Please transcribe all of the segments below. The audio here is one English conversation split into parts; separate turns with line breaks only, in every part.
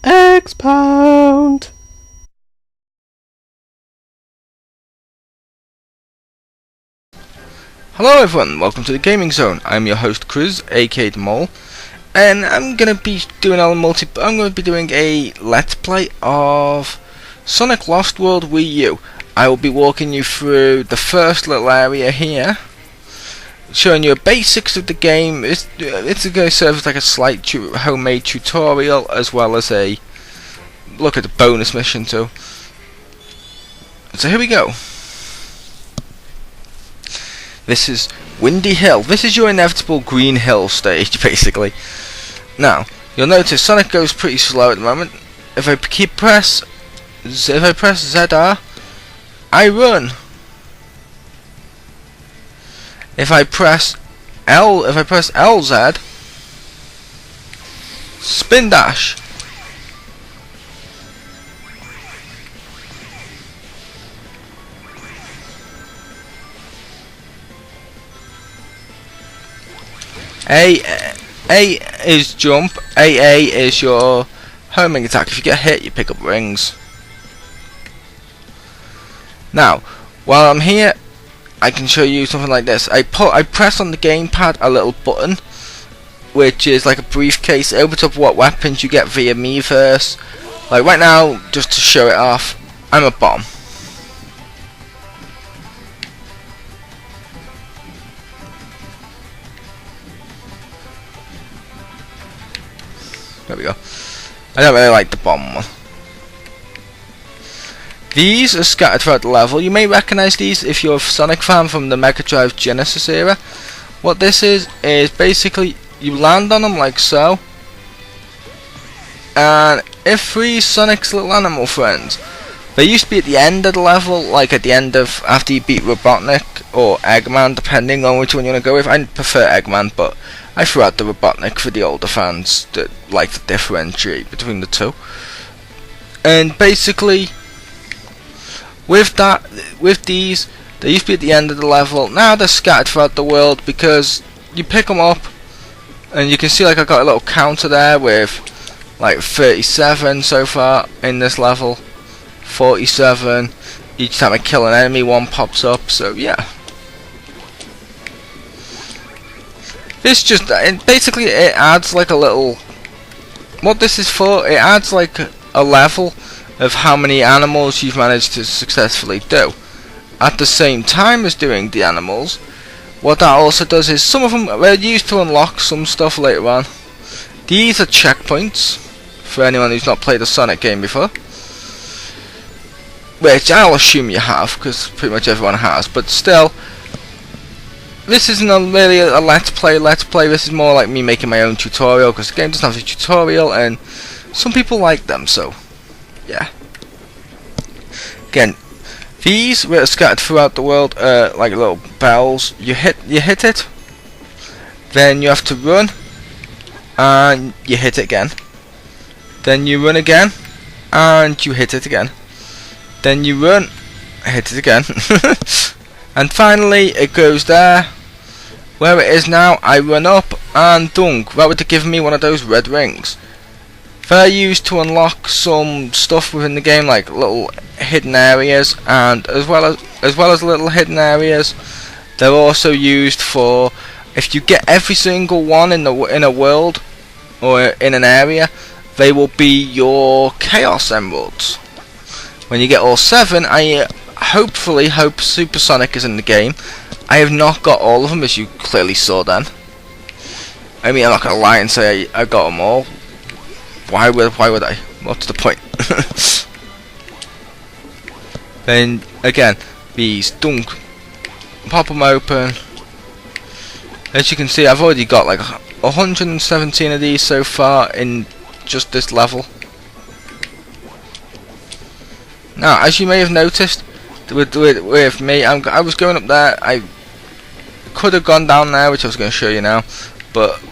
Expound.
Hello everyone, welcome to the Gaming Zone. I'm your host Chriz, aka the Mole, and I'm gonna be doing a let's play of Sonic Lost World Wii U. I will be walking you through the first little area here, showing you the basics of the game. It's going to serve as like a slight homemade tutorial, as well as a look at the bonus mission too. So here we go. This is Windy Hill. This is your inevitable green hill stage, basically. Now, you'll notice Sonic goes pretty slow at the moment. If I press ZR, I run. If I press LZ, spin dash. A is jump, AA is your homing attack. If you get hit, you pick up rings. Now, while I'm here, I can show you something like this. I press on the gamepad a little button, which is like a briefcase. It opens up what weapons you get via Miiverse. Like right now, just to show it off, I'm a bomb. There we go. I don't really like the bomb one. These are scattered throughout the level. You may recognise these if you're a Sonic fan from the Mega Drive Genesis era. What this is basically you land on them like so, and it frees Sonic's little animal friends. They used to be at the end of the level, like at the end of after you beat Robotnik or Eggman, depending on which one you want to go with. I prefer Eggman, but I threw out the Robotnik for the older fans that like to differentiate between the two. And basically, with these, they used to be at the end of the level. Now they're scattered throughout the world because you pick them up, and you can see like I got a little counter there with like 37 so far in this level, 47. Each time I kill an enemy, one pops up. So yeah. This just basically it adds like a little. What this is for? It adds like a level of how many animals you've managed to successfully do. At the same time as doing the animals, what that also does is some of them are used to unlock some stuff later on. These are checkpoints for anyone who's not played a Sonic game before, which I'll assume you have because pretty much everyone has. But still. This isn't really a let's play. This is more like me making my own tutorial because the game doesn't have a tutorial and some people like them, so yeah. Again, these were scattered throughout the world like little bells. You hit it, then you have to run, and you hit it again. Then you run again, and you hit it again. Then you run, hit it again. And finally it goes there. Where it is now, I run up and dunk. That would have given me one of those red rings. They're used to unlock some stuff within the game, like little hidden areas, and as well as little hidden areas, they're also used for if you get every single one in a world or in an area, they will be your Chaos Emeralds. When you get all 7, I hopefully hope Super Sonic is in the game. I have not got all of them, as you clearly saw then. I mean, I'm not gonna lie and say I got them all. Why would I? What's the point? Then again, these dunk, pop them open. As you can see, I've already got like 117 of these so far in just this level. Now, as you may have noticed, with me, I was going up there. I could have gone down there, which I was going to show you now, but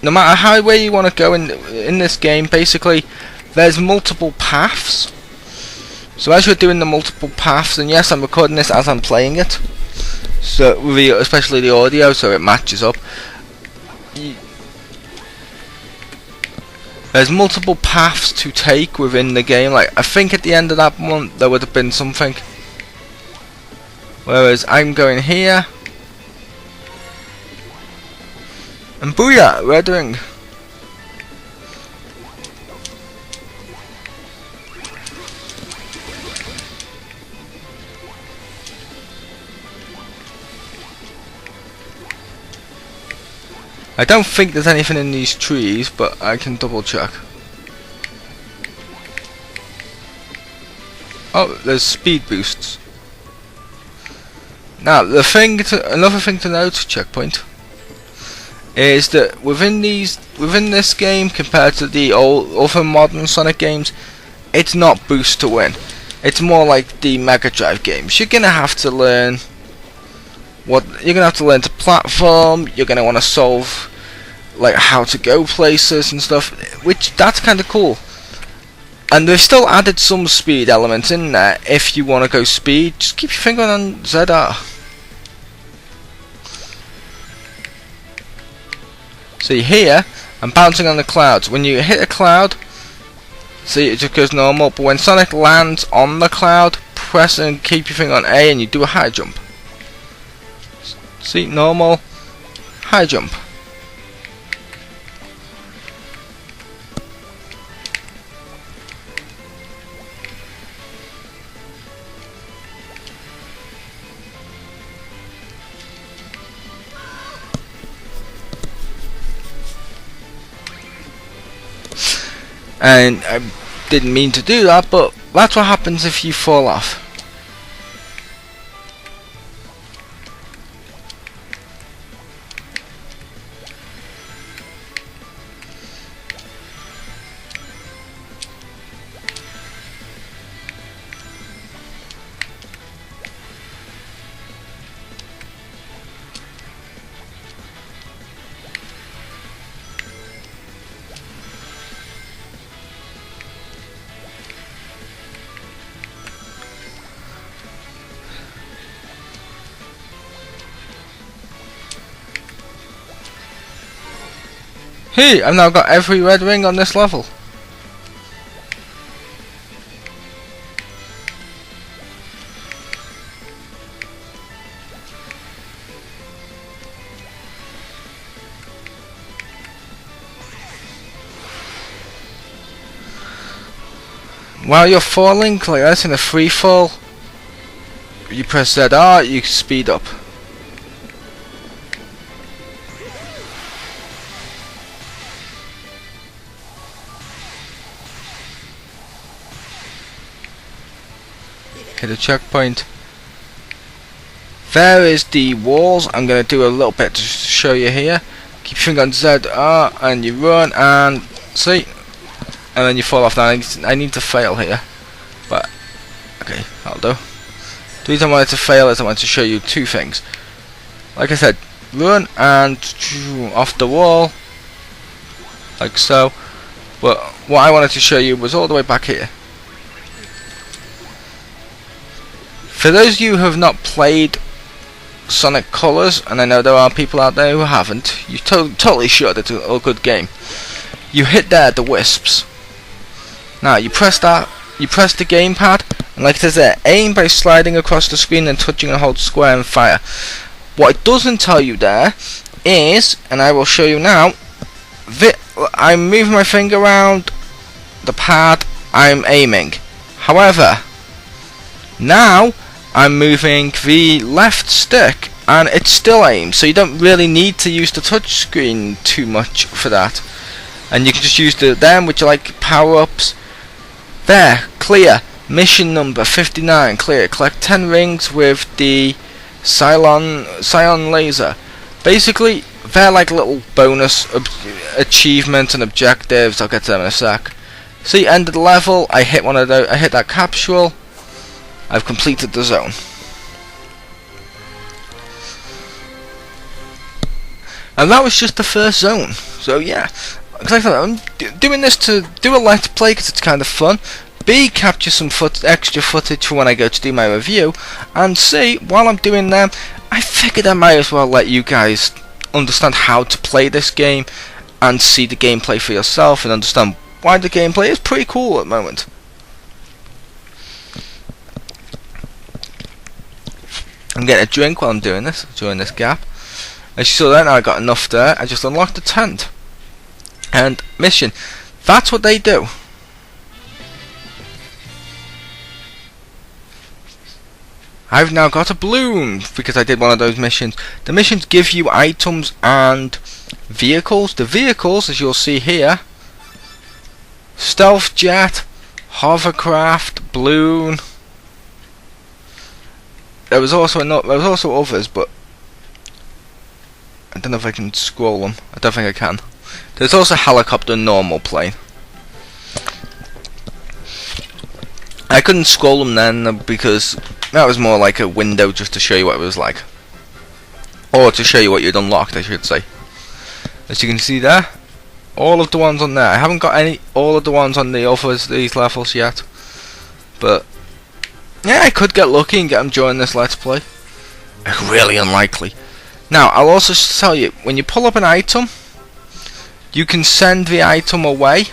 no matter how way you want to go in this game, basically there's multiple paths. So as you're doing the multiple paths, and yes, I'm recording this as I'm playing it, so especially the audio, so it matches up. There's multiple paths to take within the game. Like, I think at the end of that one there would have been something. Whereas I'm going here. And booyah, red ring. I don't think there's anything in these trees, but I can double check. Oh, there's speed boosts. Now, another thing to note, checkpoint, is that within this game, compared to the other modern Sonic games, it's not boost to win. It's more like the Mega Drive games. You're gonna have to learn to platform. You're gonna want to solve like how to go places and stuff, which that's kind of cool. And they've still added some speed elements in there. If you want to go speed, just keep your finger on ZR. See here, I'm bouncing on the clouds. When you hit a cloud, see, it just goes normal, but when Sonic lands on the cloud, press and keep your finger on A and you do a high jump. See, normal, high jump. And I didn't mean to do that, but that's what happens if you fall off. Hey, I've now got every red ring on this level. While you're falling, like that's in a free fall, you press ZR, you speed up. Hit a checkpoint. There is the walls. I'm going to do a little bit to show you here. Keep your finger on ZR and you run and see, and then you fall off. Now I need to fail here, but okay, that'll do. The reason I wanted to fail is I wanted to show you two things. Like I said, run and off the wall, like so. But what I wanted to show you was all the way back here. For those of you who have not played Sonic Colors, and I know there are people out there who haven't, you totally should. It's a good game. You hit there the wisps. Now you press that. You press the gamepad, and like it says there, aim by sliding across the screen and touching and hold square and fire. What it doesn't tell you there is, and I will show you now, I'm moving my finger around the pad. I'm aiming. However, now I'm moving the left stick and it still aims, so you don't really need to use the touch screen too much for that, and you can just use them which are like power-ups. There, clear, mission number 59, clear, collect 10 rings with the Scion laser. Basically they're like little bonus achievements and objectives. I'll get to them in a sec. See, end of the level, I hit one of those, I hit that capsule. I've completed the zone. And that was just the first zone. So yeah, like I'm doing this to do a let's play because it's kind of fun. B, capture some extra footage for when I go to do my review. And C, while I'm doing them, I figured I might as well let you guys understand how to play this game and see the gameplay for yourself and understand wider gameplay is pretty cool at the moment. I'm getting a drink while I'm doing this, during this gap. As you saw then, I got enough there. I just unlocked the tent. And mission. That's what they do. I've now got a balloon because I did one of those missions. The missions give you items and vehicles. The vehicles, as you'll see here, stealth jet, hovercraft, balloon. There was also others, but I don't know if I can scroll them. I don't think I can. There's also helicopter, normal plane. I couldn't scroll them then because that was more like a window just to show you what it was like. Or to show you what you'd unlocked, I should say. As you can see there, all of the ones on there. I haven't got all of the ones on the others, these levels yet. But yeah, I could get lucky and get them during this Let's Play. Really unlikely. Now, I'll also tell you, when you pull up an item, you can send the item away.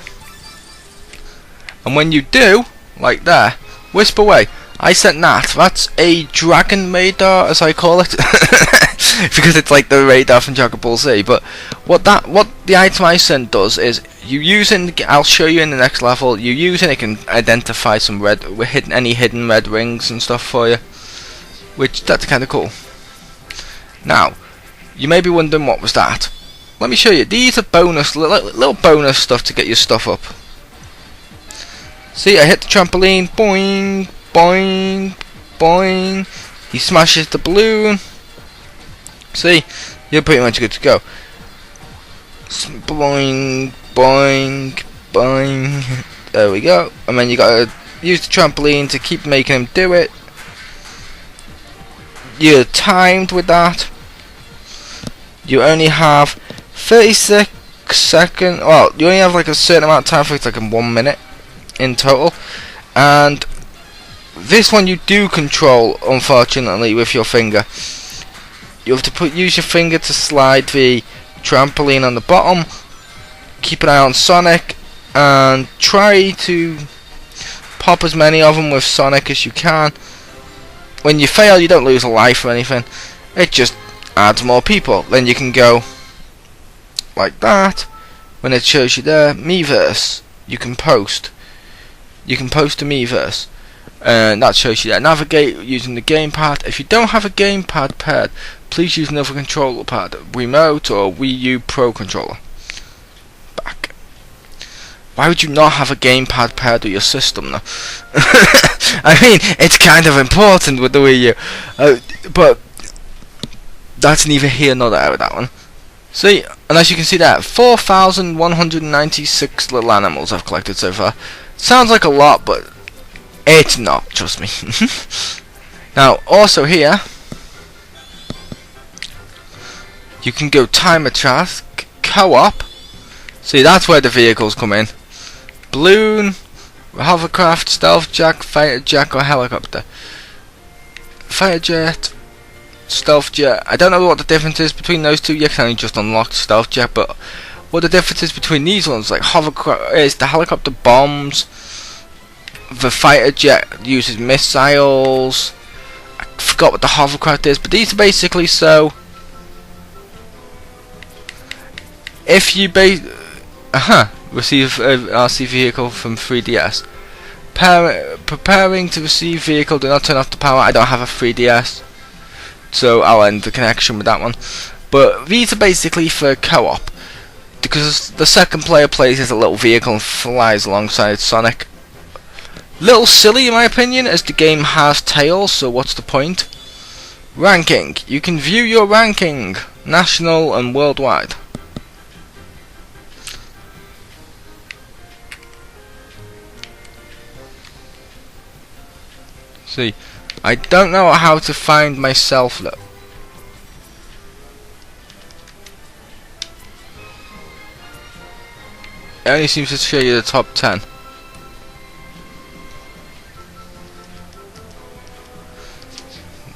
And when you do, like there, wisp away. I sent that. That's a dragon radar, as I call it, because it's like the radar from Dragon Ball Z. But what the item I sent does is you use it. I'll show you in the next level. You use it, it can identify some any hidden red rings and stuff for you, which that's kind of cool. Now, you may be wondering what was that. Let me show you. These are bonus, little bonus stuff to get your stuff up. See, I hit the trampoline, boing, boing, boing. He smashes the balloon. See, you're pretty much good to go. Boing, boing, boing. There we go. And then you gotta use the trampoline to keep making him do it. You're timed with that. You only have 36 seconds. Well, you only have like a certain amount of time for it, like in 1 minute in total. And this one you do control, unfortunately, with your finger. You have to use your finger to slide the trampoline on the bottom. Keep an eye on Sonic and try to pop as many of them with Sonic as you can. When you fail, you don't lose a life or anything. It just adds more people. Then you can go like that. When it shows you there, Miiverse, you can post. You can post to Miiverse. And that shows you there. Navigate using the gamepad. If you don't have a gamepad paired, please use another controller pad, Remote or Wii U Pro controller. Back. Why would you not have a gamepad paired with your system though? I mean, it's kind of important with the Wii U, but that's neither here nor there with that one. See, and as you can see there, 4,196 little animals I've collected so far. Sounds like a lot, but it's not, trust me. Now, also here, you can go timer task, co-op. See, that's where the vehicles come in. Balloon, hovercraft, stealth jack, fighter jack, or helicopter. Fighter jet, stealth jet. I don't know what the difference is between those two. You can only just unlock stealth jet, but what the difference is between these ones, like hovercraft, is the helicopter bombs. The fighter jet uses missiles. I forgot what the hovercraft is, but these are basically so. If you receive RC vehicle from 3DS. Preparing to receive vehicle, do not turn off the power. I don't have a 3DS, so I'll end the connection with that one. But these are basically for co-op, because the second player plays as a little vehicle and flies alongside Sonic. Little silly in my opinion, as the game has tails, so what's the point? Ranking. You can view your ranking, national and worldwide. See, I don't know how to find myself though. It only seems to show you the top 10.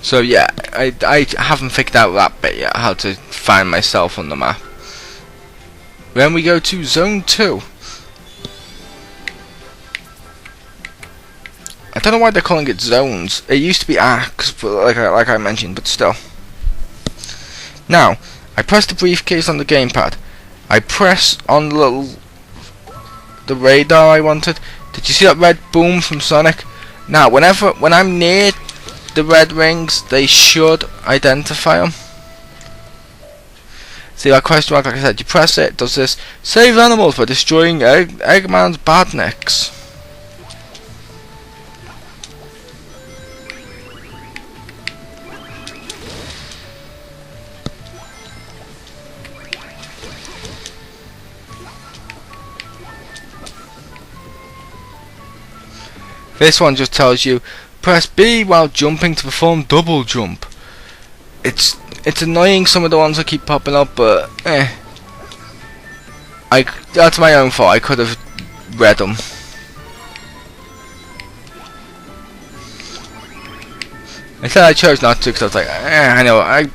So yeah, I haven't figured out that bit yet, how to find myself on the map. Then we go to Zone 2. don't know why they're calling it zones. It used to be acts, but like I mentioned, but still. Now, I press the briefcase on the gamepad. I press on the radar I wanted. Did you see that red boom from Sonic? Now, when I'm near the red rings, they should identify them. See that question mark, like I said, you press it, does this. Save animals by destroying Eggman's badniks. This one just tells you, press B while jumping to perform double jump. It's annoying, some of the ones that keep popping up, but that's my own fault. I could have read them. Instead I chose not to, because I was like, I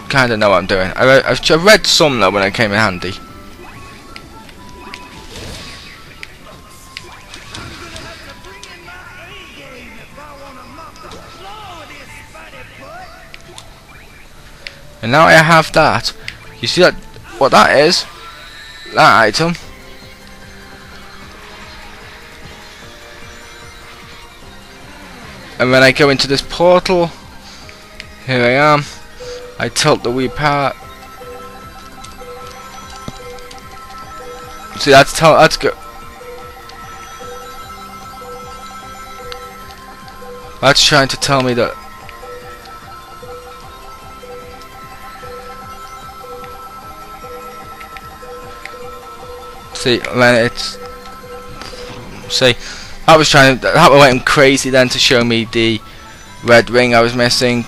kind of know what I'm doing. I've read some though when it came in handy. And now I have that. You see that? What that is? That item. And when I go into this portal, here I am. I tilt the wee part. See, that's good. That's trying to tell me that. See, then it's. See, that went crazy then to show me the red ring I was missing,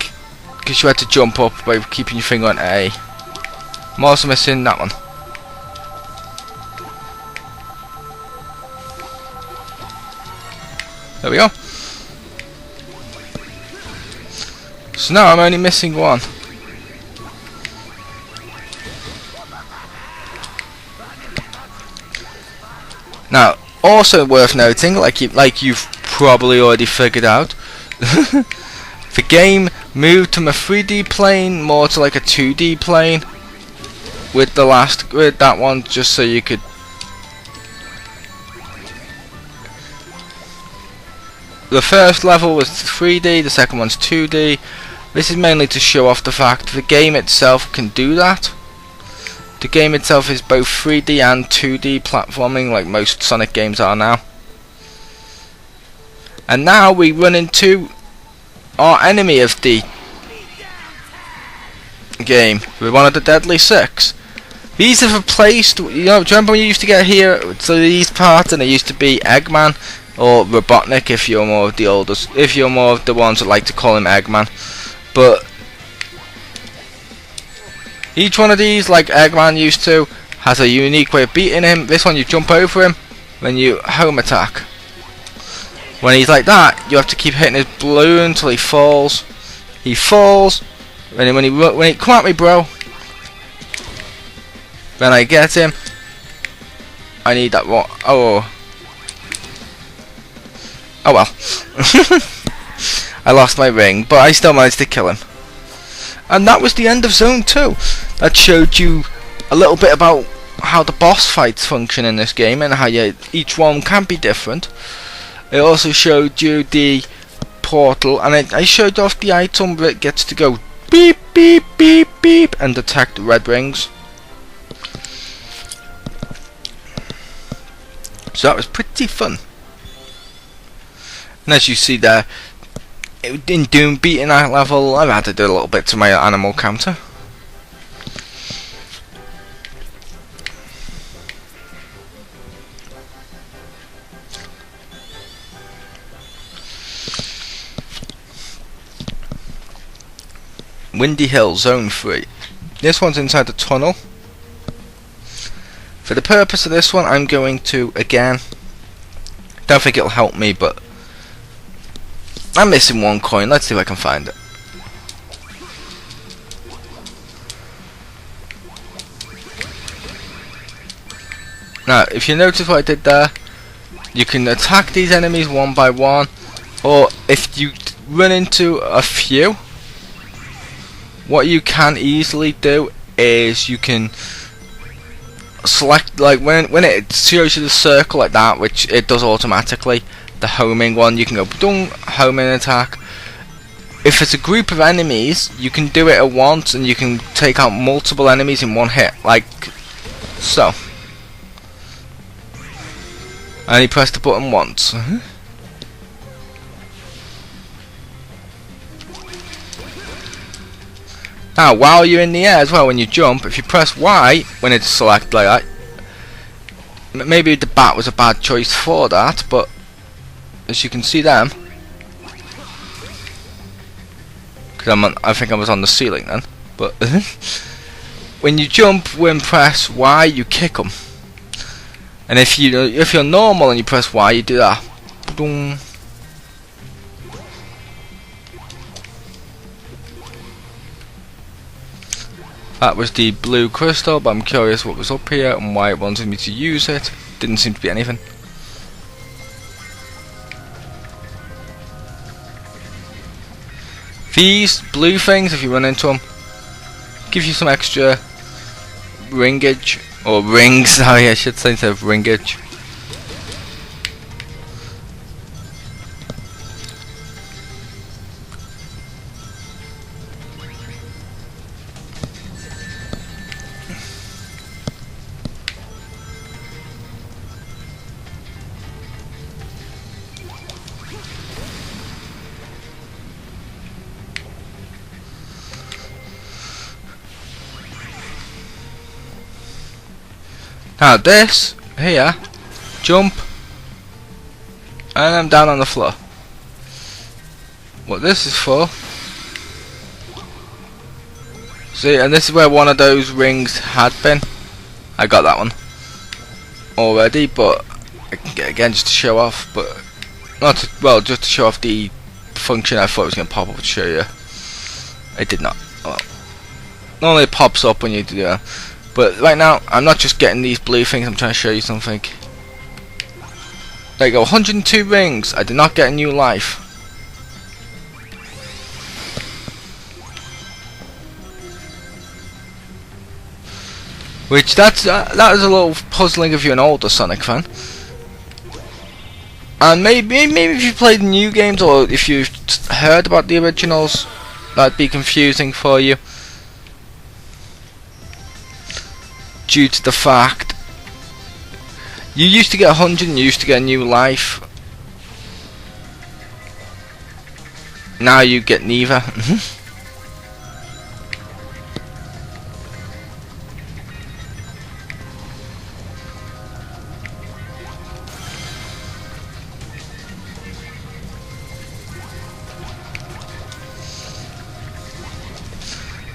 because you had to jump up by keeping your finger on A. I'm also missing that one. There we go. So now I'm only missing one. Now, also worth noting, like you've probably already figured out, the game moved from a 3D plane more to like a 2D plane with that one, just so you could. The first level was 3D, the second one's 2D. This is mainly to show off the fact the game itself can do that. The game itself is both 3D and 2D platforming, like most Sonic games are now. And now we run into our enemy of the game, with one of the Deadly Six. These have replaced, do you remember when you used to get here to these parts and it used to be Eggman or Robotnik if you're more of the oldest, if you're more of the ones that like to call him Eggman. But each one of these, like Eggman used to, has a unique way of beating him. This one you jump over him, then you home attack. When he's like that, you have to keep hitting his balloon until he falls. He falls, and when he come at me, bro. Then I get him. I need that one. Oh well. I lost my ring, but I still managed to kill him. And that was the end of Zone 2. That showed you a little bit about how the boss fights function in this game and how each one can be different. It also showed you the portal, and I showed off the item that gets to go beep beep beep beep and detect red rings. So that was pretty fun. And as you see there, in Doom beating that level, I've had to do a little bit to my animal counter. Windy Hill, Zone 3. This one's inside the tunnel. For the purpose of this one, I'm going to, again, don't think it'll help me, but I'm missing one coin. Let's see if I can find it. Now, if you notice what I did there, you can attack these enemies one by one, or if you run into a few, what you can easily do is you can select, like when it shows you the circle like that, which it does automatically, the homing one, you can go boom, homing attack. If it's a group of enemies, you can do it at once and you can take out multiple enemies in one hit, like so. And you press the button once. Now, while you're in the air as well, when you jump, if you press Y when it's selected like that, maybe the bat was a bad choice for that, but as you can see them, because I think I was on the ceiling then, but when you jump, when press Y, you kick them. And if you're normal and you press Y, you do that. Boom. That was the blue crystal, but I'm curious what was up here and why it wanted me to use it. Didn't seem to be anything. These blue things, if you run into them, give you some extra ringage. Or rings, sorry, I should say, instead of ringage. Now this here, jump, and I'm down on the floor. What this is for? See, and this is where one of those rings had been. I got that one already, but again, just to show off, but not to, well, just to show off the function. I thought it was going to pop up to show you. It did not. Well, normally it pops up when you do that. But right now, I'm not just getting these blue things, I'm trying to show you something. There you go, 102 rings. I did not get a new life. Which, that is a little puzzling if you're an older Sonic fan. And maybe if you played new games, or if you've heard about the originals, that'd be confusing for you. Due to the fact you used to get 100 and you used to get a new life. Now you get neither.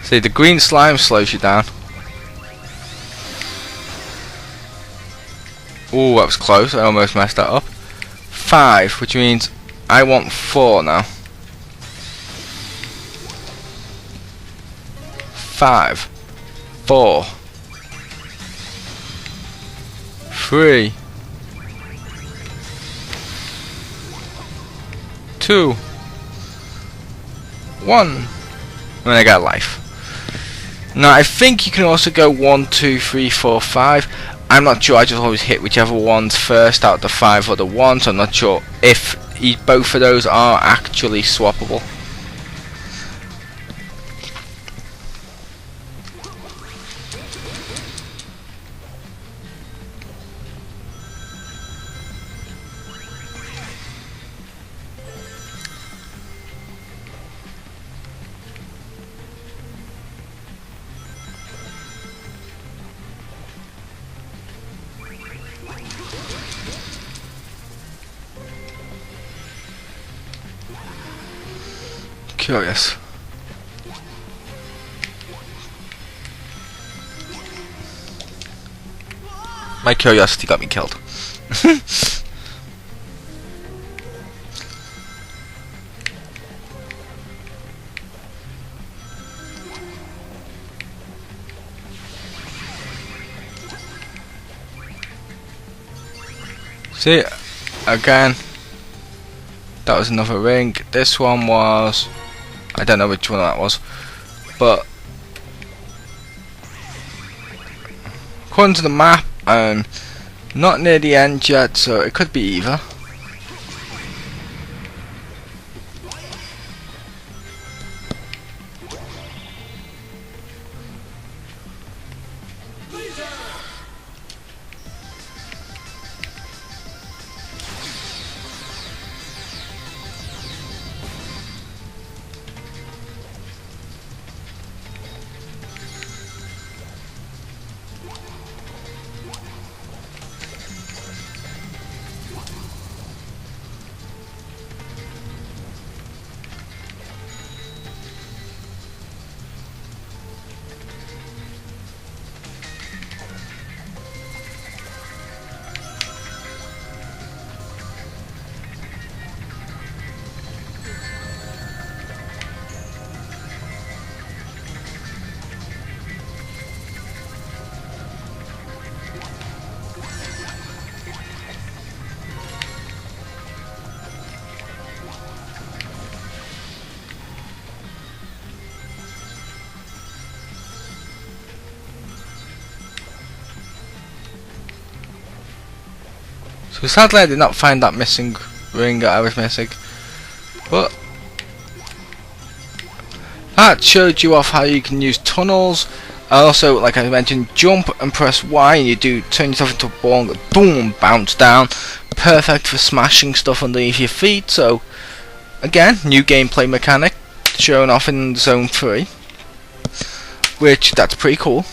See, the green slime slows you down. Ooh, that was close. I almost messed that up. 5, which means I want 4 now. 5, 4, 3, 2, 1. And I got life. Now I think you can also go 1, 2, 3, 4, 5. I'm not sure, I just always hit whichever one's first out of the 5 other ones. So I'm not sure if both of those are actually swappable. Curious. My curiosity got me killed. See, again, That was another ring. This one was, I don't know which one that was, but according to the map, not near the end yet, so it could be either. So sadly I did not find that missing ring that I was missing, but that showed you off how you can use tunnels. Also, like I mentioned, jump and press Y and you do turn yourself into a ball and boom, bounce down. Perfect for smashing stuff underneath your feet. So again, new gameplay mechanic shown off in Zone 3, which that's pretty cool.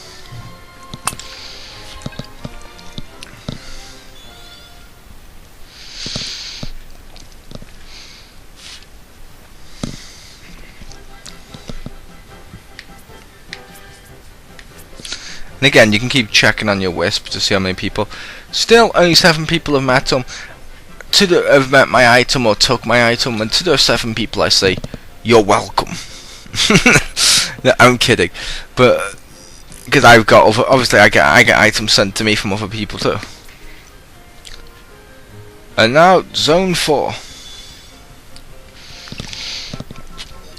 And again, you can keep checking on your wisp to see how many people. Still, only 7 people have met them. Have met my item or took my item, and to those 7 people I say, you're welcome. No, I'm kidding, but because I've got other, obviously I get items sent to me from other people too. And now Zone 4.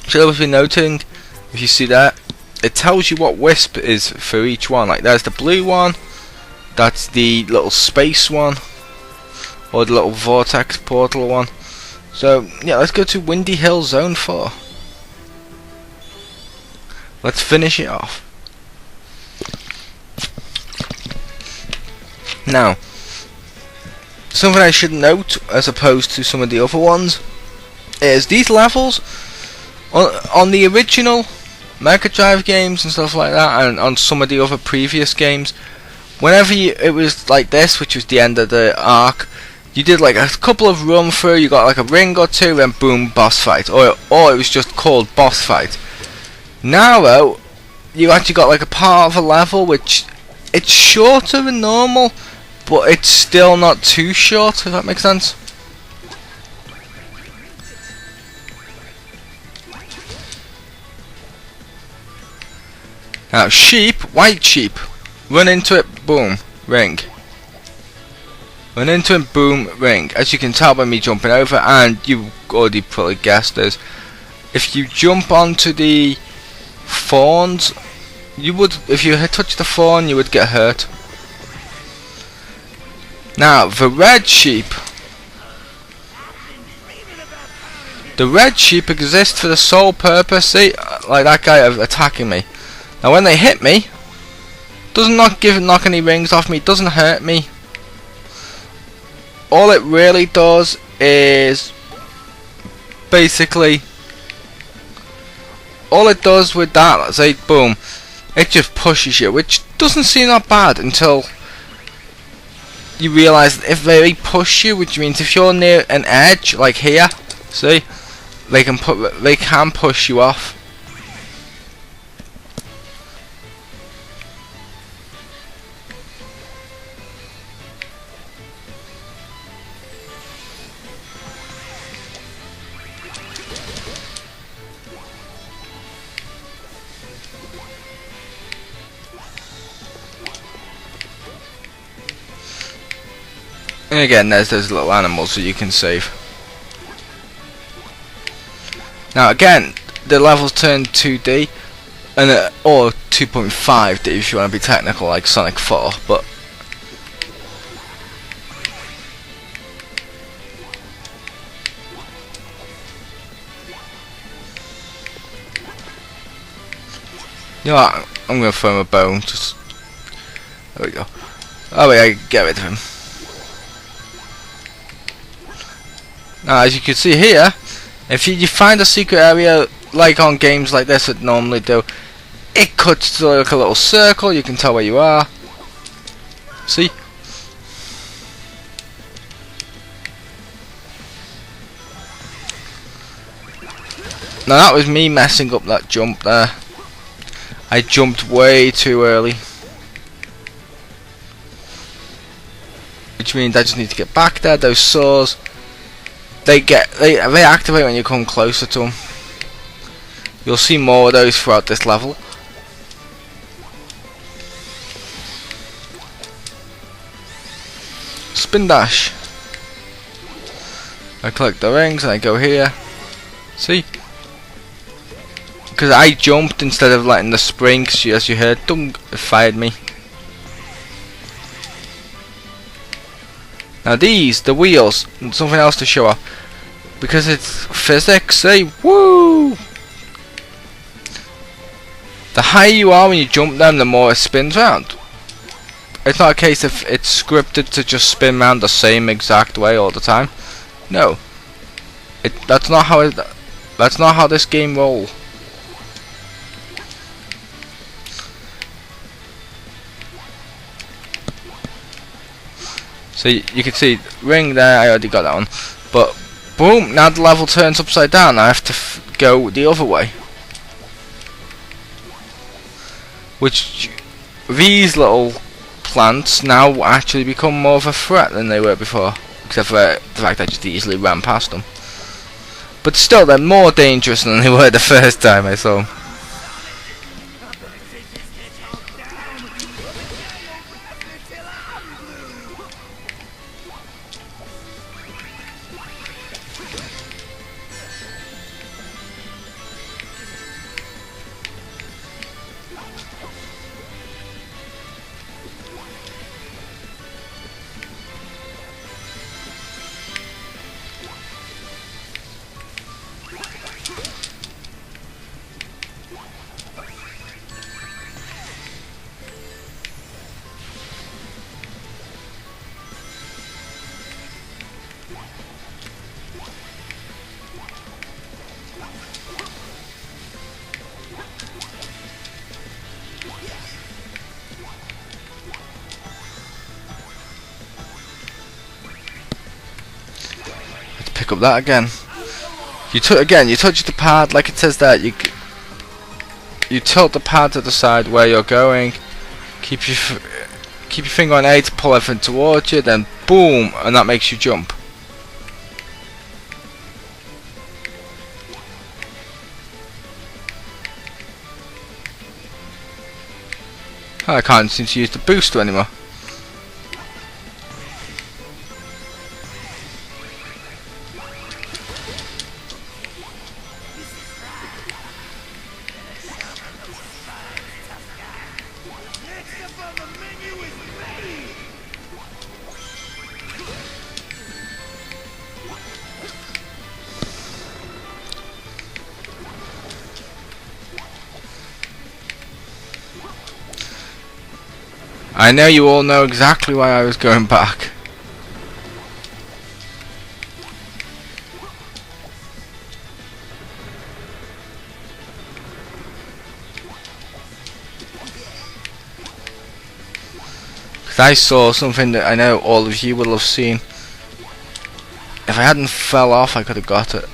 Should have been noting, if you see that, it tells you what wisp is for each one. Like there's the blue one, that's the little space one, or the little vortex portal one. So yeah, let's go to Windy Hill Zone 4. Let's finish it off. Now, something I should note as opposed to some of the other ones is these levels on the original Mega Drive games and stuff like that, and on some of the other previous games, whenever it was like this, which was the end of the arc, you did like a couple of run through, you got like a ring or two, then boom, boss fight, or it was just called boss fight. Now though, you actually got like a part of a level which it's shorter than normal, but it's still not too short, if that makes sense. Now sheep, white sheep, run into it, boom, ring. Run into it, boom, ring. As you can tell by me jumping over, and you already probably guessed this, if you jump onto the fawns, you would, if you touch the fawn, you would get hurt. Now the red sheep. The red sheep exists for the sole purpose, see, like that guy attacking me. Now when they hit me, doesn't knock any rings off me, doesn't hurt me. All it really does is basically, all it does with that, let's say boom, it just pushes you, which doesn't seem that bad until you realise that if they push you, which means if you're near an edge like here, see, they can push you off. And again, there's those little animals that you can save. Now again, the levels turn 2D, and or 2.5D if you want to be technical, like Sonic 4. But you know what? I'm gonna throw him a bone. Just there we go. Oh wait, I can get rid of him. Now, as you can see here, if you find a secret area, like on games like this that normally do, it cuts to like a little circle, you can tell where you are. See? Now that was me messing up that jump there. I jumped way too early. Which means I just need to get back there. Those saws, they activate when you come closer to them. You'll see more of those throughout this level. Spin dash. I collect the rings and I go here. See? Because I jumped instead of letting the spring, as you heard, it fired me. Now these, the wheels, and something else to show off. Because it's physics, say woo! The higher you are when you jump them, the more it spins round. It's not a case of it's scripted to just spin round the same exact way all the time. No. That's not how this game rolls. So you can see ring there, I already got that one. But boom, now the level turns upside down. I have to go the other way. Which these little plants now actually become more of a threat than they were before. Except for the fact I just easily ran past them. But still, they're more dangerous than they were the first time I saw them. Pick up that again. You touch the pad like it says there. You tilt the pad to the side where you're going. Keep your finger on A to pull everything towards you. Then boom, and that makes you jump. I can't seem to use the booster anymore. I know you all know exactly why I was going back. Because I saw something that I know all of you will have seen. If I hadn't fell off, I could have got it.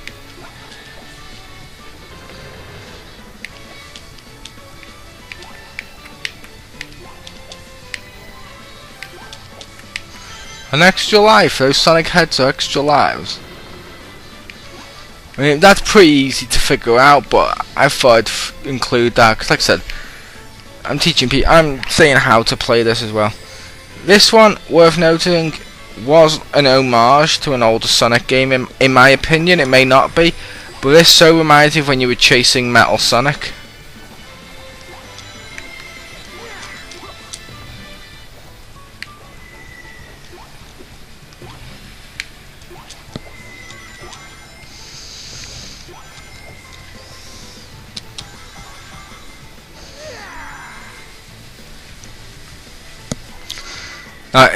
An extra life, those Sonic heads are extra lives. I mean, that's pretty easy to figure out, but I thought I'd include that, because like I said, I'm teaching people, I'm saying how to play this as well. This one, worth noting, was an homage to an older Sonic game, in my opinion. It may not be, But this so reminds me of when you were chasing Metal Sonic.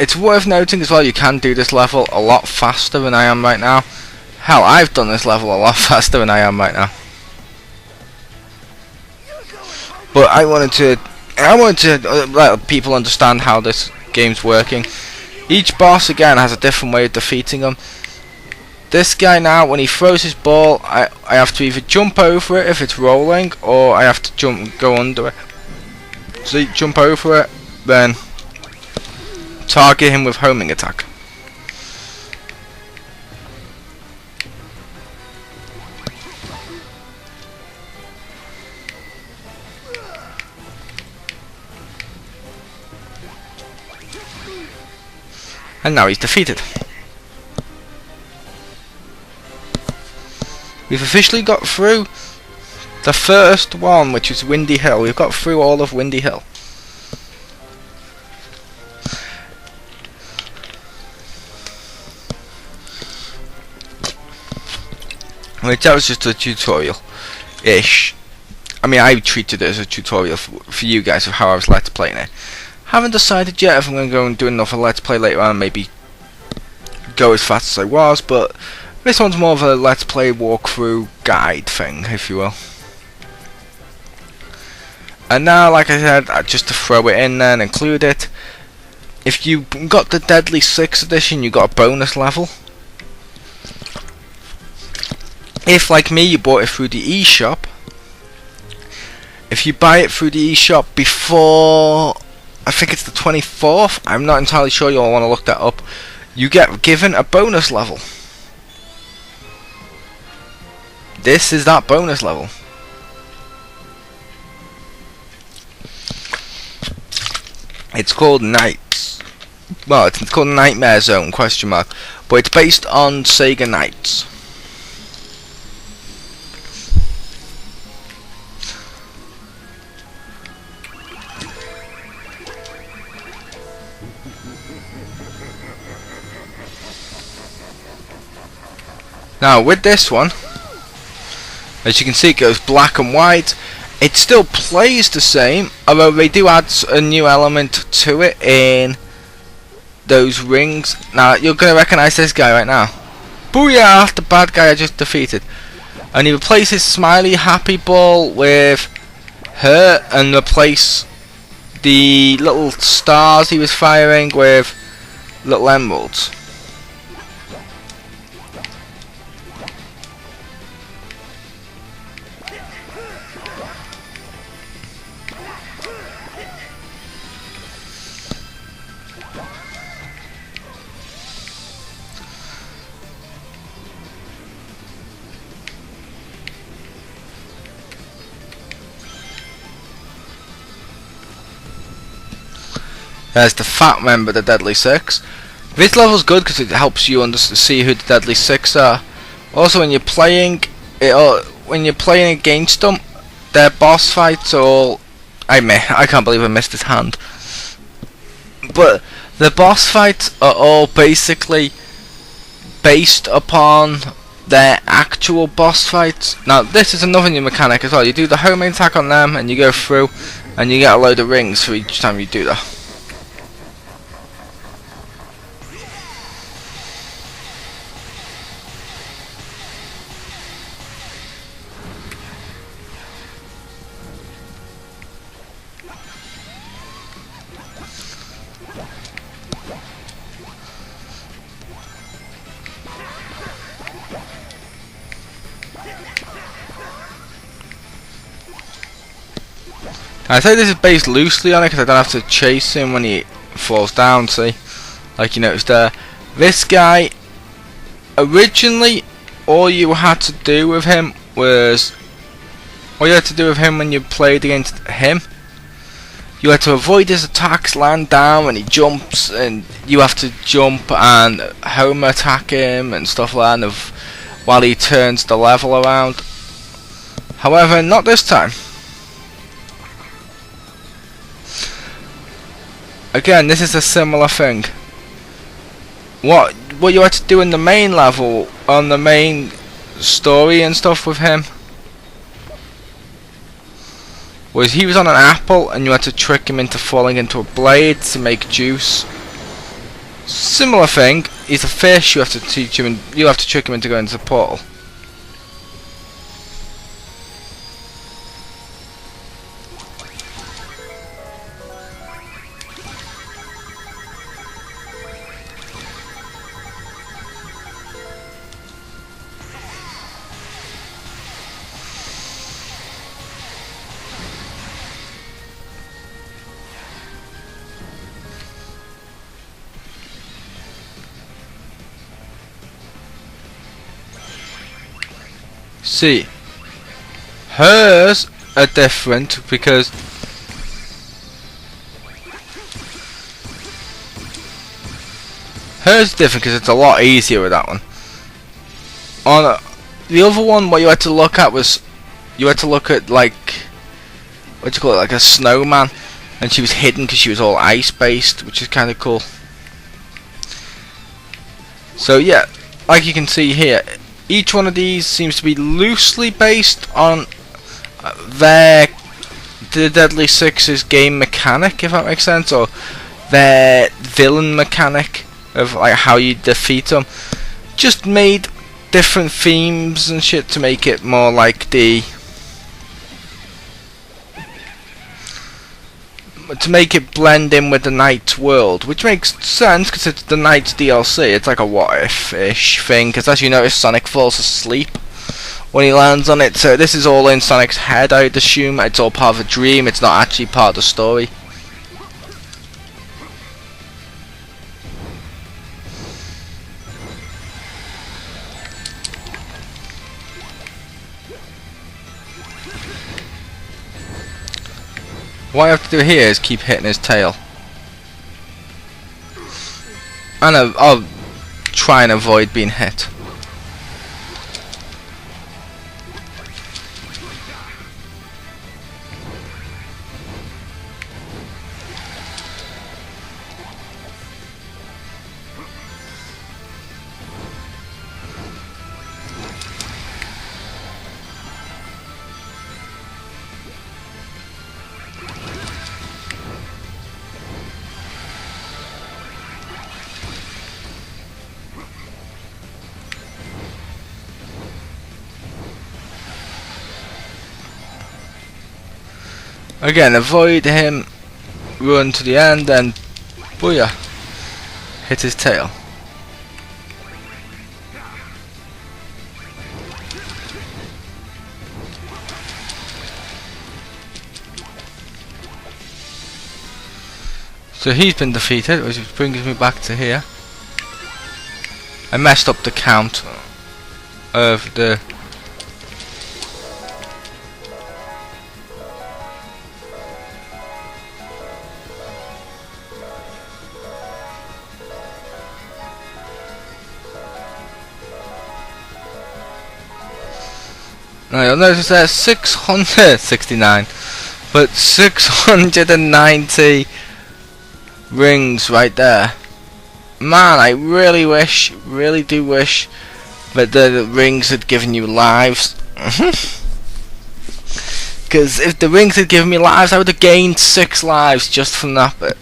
It's worth noting as well, you can do this level a lot faster than I am right now. Hell, I've done this level a lot faster than I am right now. But I wanted to let people understand how this game's working. Each boss again has a different way of defeating them. This guy now, when he throws his ball, I have to either jump over it if it's rolling, or I have to go under it. So you jump over it, then target him with homing attack. And now he's defeated. We've officially got through the first one, which is Windy Hill. We've got through all of Windy Hill. Which that was just a tutorial-ish. I mean, I treated it as a tutorial for you guys of how I was let's playing it. Haven't decided yet if I'm going to go and do another let's play later on and maybe go as fast as I was, but this one's more of a let's play walkthrough guide thing, if you will. And now, like I said, just to throw it in there and include it, if you got the Deadly 6 edition, you got a bonus level. If, like me, you bought it through the eShop, if you buy it through the eShop before, I think it's the 24th, I'm not entirely sure, you'll want to look that up, you get given a bonus level. This is that bonus level. It's called Knights. Well, it's called Nightmare Zone, question mark. But it's based on Sega Knights. Now with this one, as you can see, it goes black and white. It still plays the same, although they do add a new element to it in those rings. Now you're going to recognise this guy right now. Booyah! The bad guy I just defeated. And he replaces Smiley Happy Ball with her, and replace the little stars he was firing with little emeralds. There's the fat member, the Deadly 6. This level's good because it helps you see who the Deadly 6 are. Also, when you're playing against them, their boss fights are all... I can't believe I missed his hand. But the boss fights are all basically based upon their actual boss fights. Now, this is another new mechanic as well. You do the homing attack on them, and you go through, and you get a load of rings for each time you do that. I say this is based loosely on it because I don't have to chase him when he falls down, see? Like you noticed there. This guy, originally, all you had to do with him was... All you had to do with him when you played against him, you had to avoid his attacks, land down when he jumps, and you have to jump and home attack him and stuff like that. And while he turns the level around. However, not this time. Again, this is a similar thing. What you had to do in the main level, on the main story and stuff with him, was he was on an apple and you had to trick him into falling into a blade to make juice. Similar thing, he's a fish, you have to teach him, and you have to trick him into going into the portal. See, hers are different because it's a lot easier with that one. On the other one, what you had to look at was like, what do you call it, like a snowman, and she was hidden because she was all ice based, which is kind of cool. So yeah, like you can see here, each one of these seems to be loosely based on the Deadly Six's game mechanic, if that makes sense, or their villain mechanic of like how you defeat them. Just made different themes and shit to make it more like to make it blend in with the Knight's world, which makes sense because it's the Knight's DLC. It's like a what if-ish thing, because as you notice, Sonic falls asleep when he lands on it, so this is all in Sonic's head, I'd assume. It's all part of a dream, it's not actually part of the story. What I have to do here is keep hitting his tail. And I'll try and avoid being hit. Again, avoid him, run to the end, and booyah, hit his tail. So he's been defeated, which brings me back to here. I messed up the count of the... Now you'll notice there's 669, but 690 rings right there. Man, I really do wish that the rings had given you lives. Because if the rings had given me lives, I would have gained 6 lives just from that bit.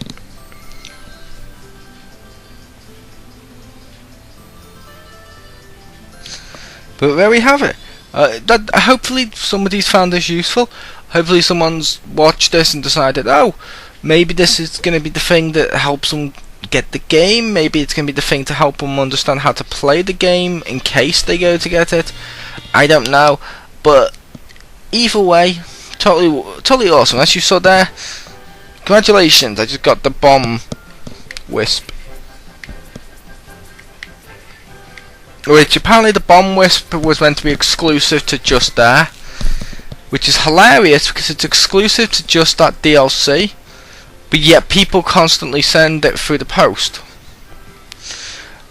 But there we have it. Hopefully somebody's found this useful. Hopefully someone's watched this and decided, oh, maybe this is going to be the thing that helps them get the game. Maybe it's going to be the thing to help them understand how to play the game in case they go to get it. I don't know, but either way, totally awesome. As you saw there, congratulations, I just got the bomb wisp. Which apparently the bomb wisp was meant to be exclusive to just there, which is hilarious because it's exclusive to just that DLC, but yet people constantly send it through the post.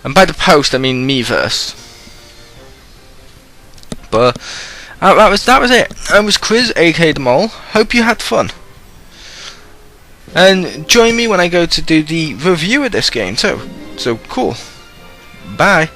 And by the post I mean Miiverse. But that was it. I was Chriz, aka the Mole. Hope you had fun. And join me when I go to do the review of this game too. So cool. Bye.